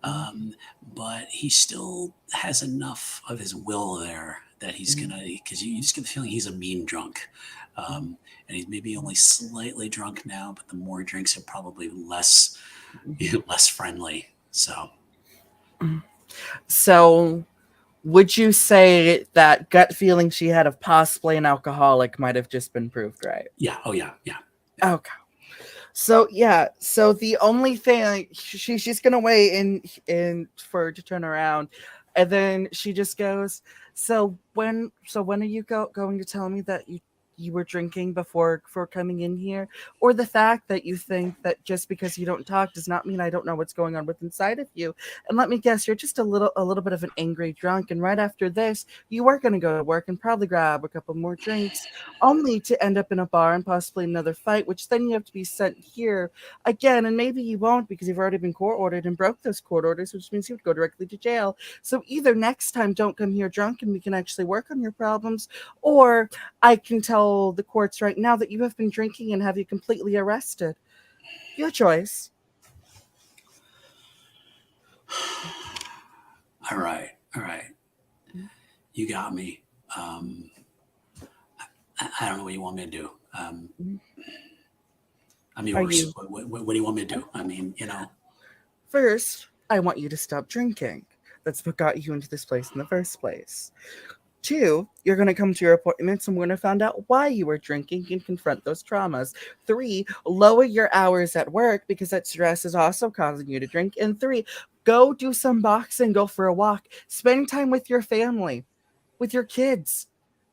but he still has enough of his will there that he's gonna, because you just get the feeling he's a mean drunk, and he's maybe only slightly drunk now, but the more he drinks, he'll probably less less friendly. So So, would you say that gut feeling she had of possibly an alcoholic might have just been proved right? yeah, oh yeah, yeah. Okay. So yeah, so the only thing she's gonna wait in for her to turn around, and then she just goes, So when are you going to tell me that you were drinking before coming in here, or the fact that you think that just because you don't talk does not mean I don't know what's going on with inside of you? And let me guess, you're just a little bit of an angry drunk, and right after this, you are gonna go to work and probably grab a couple more drinks, only to end up in a bar and possibly another fight, which then you have to be sent here again, and maybe you won't because you've already been court ordered and broke those court orders, which means you would go directly to jail. So either next time don't come here drunk and we can actually work on your problems, or I can tell the courts right now that you have been drinking and have you completely arrested. Your choice. All right, all right. You got me. I don't know what you want me to do. I'm Are yours. you What do you want me to do? I mean, First, I want you to stop drinking. That's what got you into this place in the first place. 2, you're going to come to your appointments and we're going to find out why you were drinking and confront those traumas. 3, lower your hours at work because that stress is also causing you to drink. And 3, go do some boxing, go for a walk, spend time with your family, with your kids.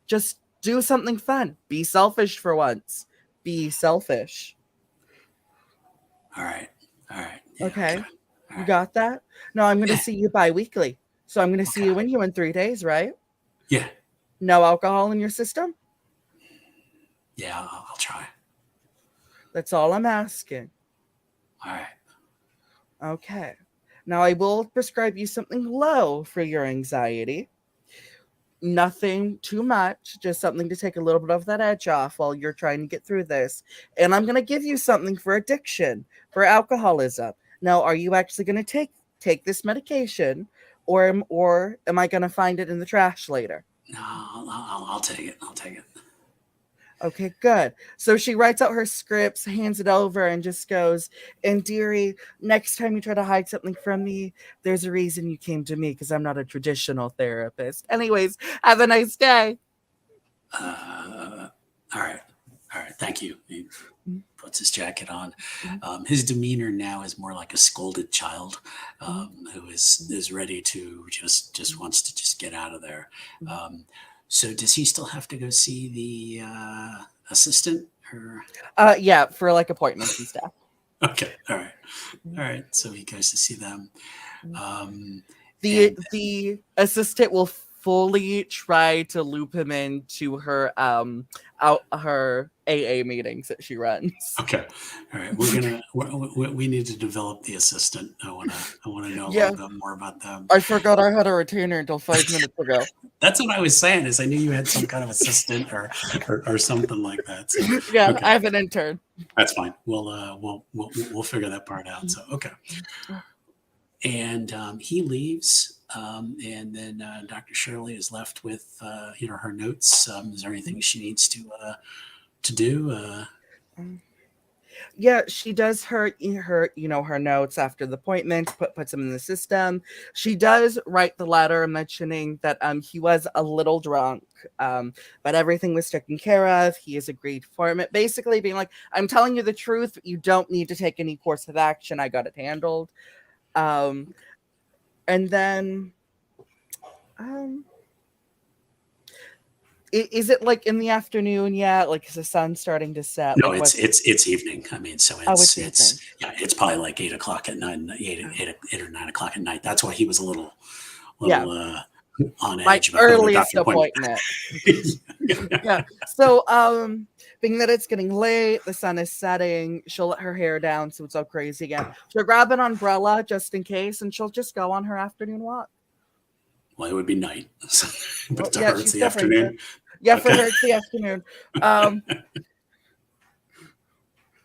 Just do something fun. Be selfish for once. Be selfish. all right, all right. Yeah, okay. Okay? All You right. got that? No, I'm going to Yeah, see you bi-weekly. So I'm going to see okay. you in 3 days, right? Yeah, No alcohol in your system? yeah. I'll try. That's all I'm asking. All right. Okay. Now I will prescribe you something low for your anxiety. Nothing too much, just something to take a little bit of that edge off while you're trying to get through this. And I'm going to give you something for addiction, for alcoholism. Now, are you actually going to take this medication, or am I going to find it in the trash later? No, I'll take it. I'll take it. Okay, good. So she writes out her scripts, hands it over, and just goes, And dearie, next time you try to hide something from me, there's a reason you came to me because I'm not a traditional therapist. Anyways, have a nice day. All right. All right. Thank you. He puts his jacket on. His demeanor now is more like a scolded child who is ready to just wants to just get out of there. So does he still have to go see the assistant? Or Yeah, for like appointments and stuff. okay. All right. All right. So he goes to see them. The assistant will fully try to loop him into her her AA meetings that she runs. Okay. All right. We need to develop the assistant. I want to know a Yeah. little bit more about them. I forgot I had a retainer until 5 minutes ago. That's what I was saying. Is I knew you had some kind of assistant or something like that. So, Yeah, okay. I have an intern. That's fine. We'll figure that part out. So okay. And he leaves, and then Dr. Shirley is left with her notes. Is there anything she needs to do? Yeah, she does her notes after the appointment, puts them in the system. She does write the letter mentioning that he was a little drunk, but everything was taken care of. He has agreed for it. Basically being like, I'm telling you the truth. You don't need to take any course of action. I got it handled. And then is it like in the afternoon yet? Like, is the sun starting to set? No, Like, what's it's evening. I mean, so it's it's evening. yeah, it's probably like 8 o'clock at night, eight or 9 o'clock at night. That's why he was a little Yeah. On My edge about going to the earliest doctor appointment. Yeah. So, being that it's getting late, the sun is setting, she'll let her hair down so it's all crazy again. She'll grab an umbrella just in case, and she'll just go on her afternoon walk. Well, it would be night, but Well, to yeah, her it's she's the different. afternoon. Yeah, for Okay. her it's the afternoon.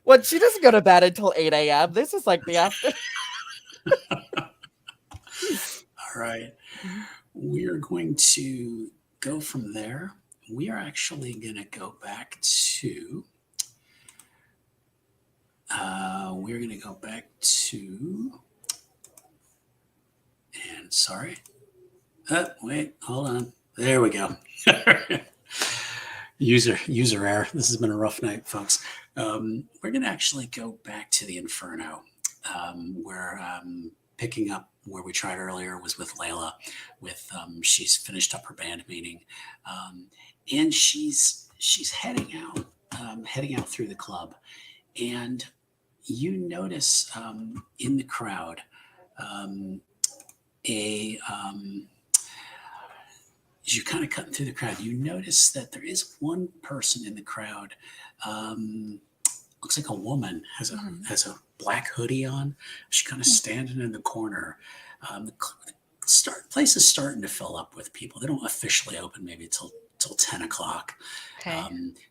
Well, she doesn't go to bed until 8 a.m. This is like the afternoon. All right. We are going to go from there. We are actually going to go back to. We're going to go back to. And sorry. Wait, hold on. There we go. User error. This has been a rough night, folks. We're going to actually go back to the Inferno, where picking up where we tried earlier was with Layla. With she's finished up her band meeting, and she's heading out through the club, and you notice in the crowd as you're kind of cutting through the crowd, you notice that there is one person in the crowd. Looks like a woman has a black hoodie on. She's kind of standing in the corner. The place is starting to fill up with people. They don't officially open maybe till 10 o'clock. Okay.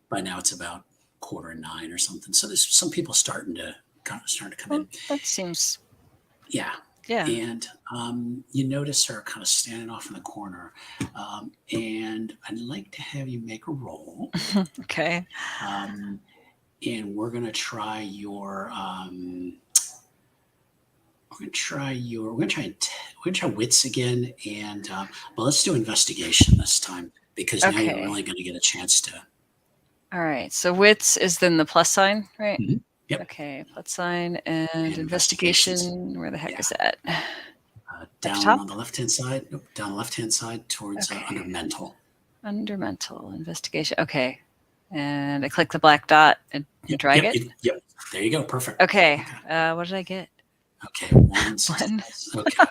By now it's about 8:45 or something. So there's some people starting to come Well, in. that seems. Yeah. Yeah. And you notice her kind of standing off in the corner. And I'd like to have you make a roll. Okay. And we're gonna try your. We're gonna try wits again, and but let's do investigation this time because now you're Okay. really gonna get a chance to. All right. So wits is then the plus sign, right? Mhm. Yep. Okay. Plus sign and investigations. investigation. Where the heck Yeah. is that? Down top? on the left-hand side. Nope, down the left-hand side towards Okay. under mental. Under mental investigation. Okay. And I click the black dot and drag it. Yep. There you go. Perfect. Okay. What did I get? Okay. One. One. Okay.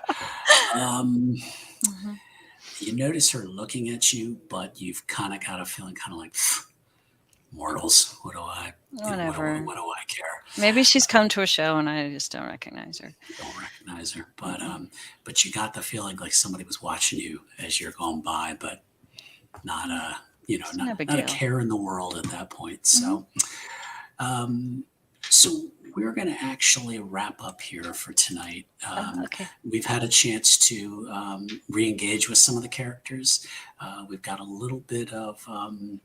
Mm-hmm. You notice her looking at you, but you've kind of got a feeling, kind of like mortals. What do I? Whatever. What do I care? Maybe she's come to a show and I just don't recognize her. Don't recognize her, but you got the feeling like somebody was watching you as you're going by, but not not a care in the world at that point. So, so we're going to actually wrap up here for tonight. Okay. We've had a chance to re-engage with some of the characters. We've got a little bit of a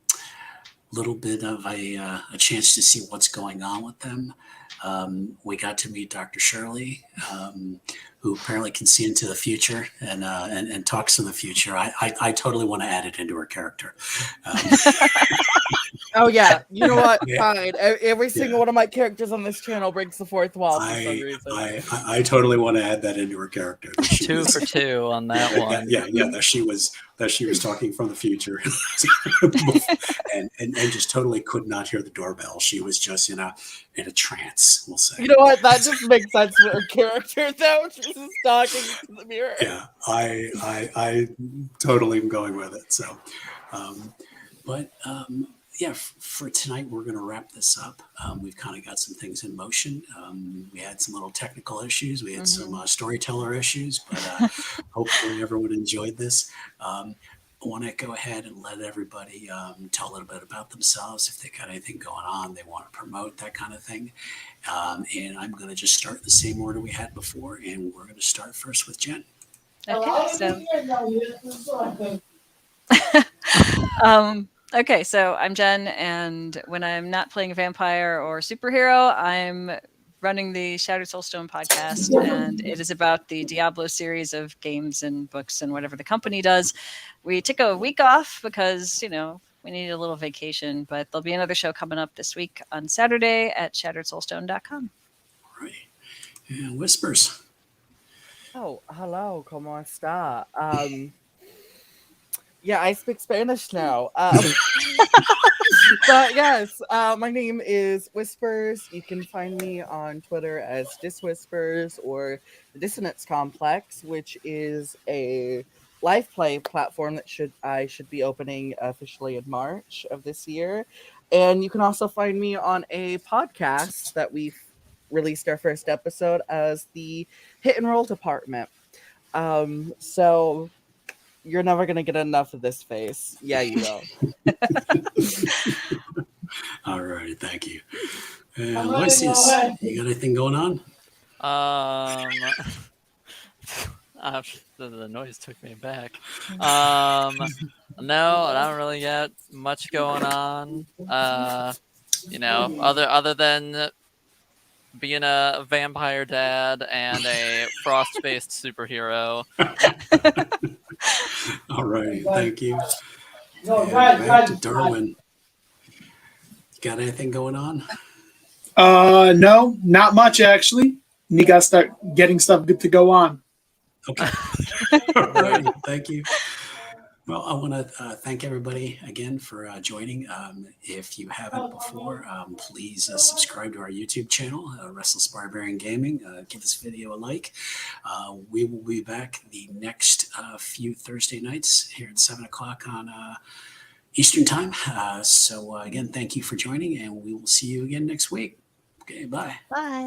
chance to see what's going on with them. We got to meet Dr. Shirley, who apparently can see into the future and talks in the future. I totally want to add it into her character. Oh yeah, you know what? Yeah. Fine. Every single one of my characters on this channel breaks the fourth wall for some reason. I totally want to add that into her character. Two for two on that one. Yeah, that she was talking from the future, and just totally could not hear the doorbell. She was just in a trance. We'll say. You know what? That just makes sense for her character, though. She's just talking to the mirror. Yeah, I totally am going with it. So, yeah, for tonight, we're going to wrap this up. We've kind of got some things in motion. We had some little technical issues. We had some storyteller issues, but hopefully everyone enjoyed this. I want to go ahead and let everybody tell a little bit about themselves, if they got anything going on, they want to promote, that kind of thing. And I'm going to just start in the same order we had before, and we're going to start first with Jen. Okay, Okay, so I'm Jen, and when I'm not playing a vampire or superhero, I'm running the Shattered Soulstone podcast, and it is about the Diablo series of games and books and whatever the company does. We took a week off because, we needed a little vacation, but there'll be another show coming up this week on Saturday at shatteredsoulstone.com. Right. And Whispers. Oh, hello, ¿cómo está? Yeah, I speak Spanish now. But yes, my name is Whispers. You can find me on Twitter as Diswhispers or the Dissonance Complex, which is a live play platform that I should be opening officially in March of this year. And you can also find me on a podcast that we've released our first episode as the Hit and Roll Department. So you're never gonna get enough of this face. Yeah, you will. All right, thank you. Aloysius, you got anything going on? The noise took me back. No, I don't really got much going on. Other than being a vampire dad and a frost-based superhero. All right, thank you. And back to Darwin. Got anything going on? No, not much actually. You gotta start getting stuff good to go on. Okay. All right, thank you. Well, I want to thank everybody again for joining. If you haven't before, please subscribe to our YouTube channel, Restless Barbarian Gaming. Give this video a like. We will be back the next few Thursday nights here at 7 o'clock on Eastern Time. So again, thank you for joining, and we will see you again next week. Okay, bye. Bye.